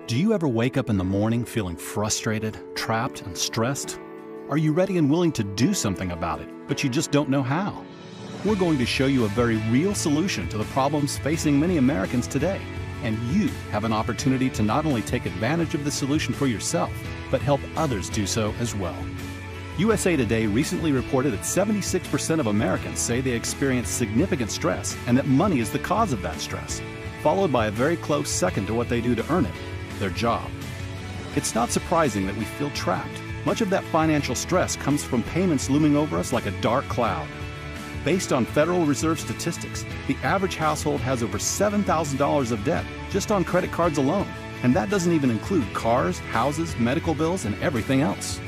Do you ever wake up in the morning feeling frustrated, trapped, and stressed? Are you ready and willing to do something about it, but you just don't know how? We're going to show you a very real solution to the problems facing many Americans today. And you have an opportunity to not only take advantage of the solution for yourself, but help others do so as well. USA Today recently reported that 76% of Americans say they experience significant stress and that money is the cause of that stress, followed by a very close second to what they do to earn it, their job. It's not surprising that we feel trapped. Much of that financial stress comes from payments looming over us like a dark cloud. Based on Federal Reserve statistics, the average household has over $7,000 of debt just on credit cards alone, and that doesn't even include cars, houses, medical bills, and everything else.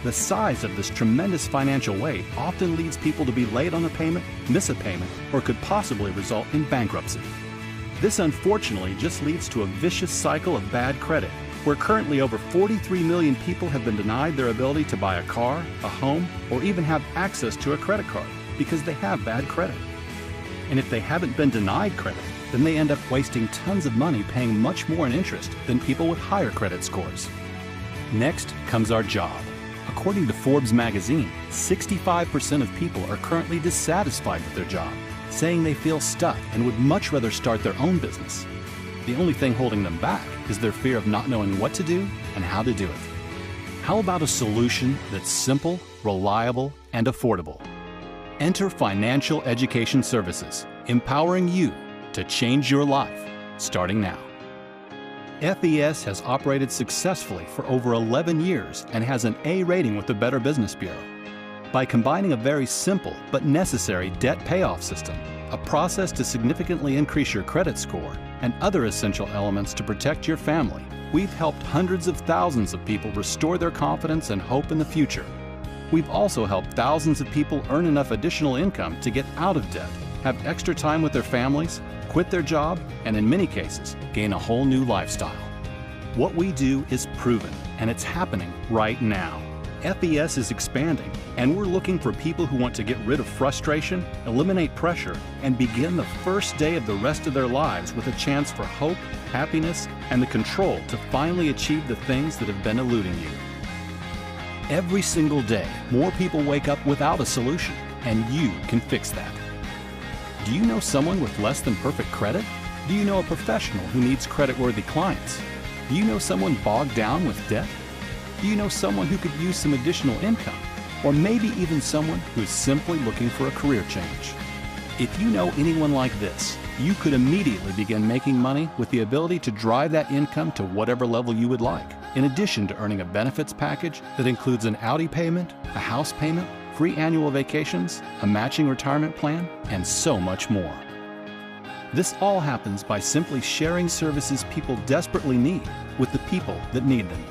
The size of this tremendous financial weight often leads people to be late on a payment, miss a payment, or could possibly result in bankruptcy. This unfortunately just leads to a vicious cycle of bad credit, where currently over 43 million people have been denied their ability to buy a car, a home, or even have access to a credit card because they have bad credit. And if they haven't been denied credit, then they end up wasting tons of money paying much more in interest than people with higher credit scores. Next comes our job. According to Forbes magazine, 65% of people are currently dissatisfied with their job, saying they feel stuck and would much rather start their own business. The only thing holding them back is their fear of not knowing what to do and how to do it. How about a solution that's simple, reliable, and affordable? Enter Financial Education Services, empowering you to change your life, starting now. FES has operated successfully for over 11 years and has an A rating with the Better Business Bureau. By combining a very simple but necessary debt payoff system, a process to significantly increase your credit score, and other essential elements to protect your family, we've helped hundreds of thousands of people restore their confidence and hope in the future. We've also helped thousands of people earn enough additional income to get out of debt, have extra time with their families, quit their job, and in many cases, gain a whole new lifestyle. What we do is proven, and it's happening right now. FES is expanding, and we're looking for people who want to get rid of frustration, eliminate pressure, and begin the first day of the rest of their lives with a chance for hope, happiness, and the control to finally achieve the things that have been eluding you. Every single day, more people wake up without a solution, and you can fix that. Do you know someone with less than perfect credit? Do you know a professional who needs credit-worthy clients? Do you know someone bogged down with debt? Do you know someone who could use some additional income? Or maybe even someone who is simply looking for a career change? If you know anyone like this, you could immediately begin making money with the ability to drive that income to whatever level you would like, in addition to earning a benefits package that includes an Audi payment, a house payment, free annual vacations, a matching retirement plan, and so much more. This all happens by simply sharing services people desperately need with the people that need them.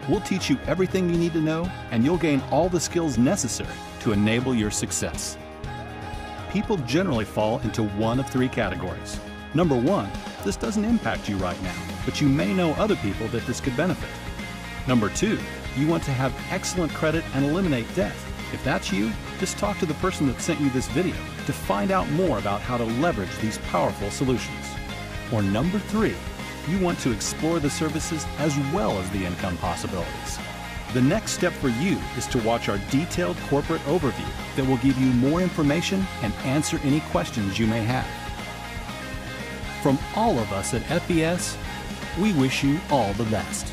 We'll teach you everything you need to know, and you'll gain all the skills necessary to enable your success. People generally fall into one of three categories. Number one, this doesn't impact you right now, but you may know other people that this could benefit. Number two, you want to have excellent credit and eliminate debt. If that's you, just talk to the person that sent you this video to find out more about how to leverage these powerful solutions. Or number three, you want to explore the services as well as the income possibilities. The next step for you is to watch our detailed corporate overview that will give you more information and answer any questions you may have. From all of us at FES, we wish you all the best.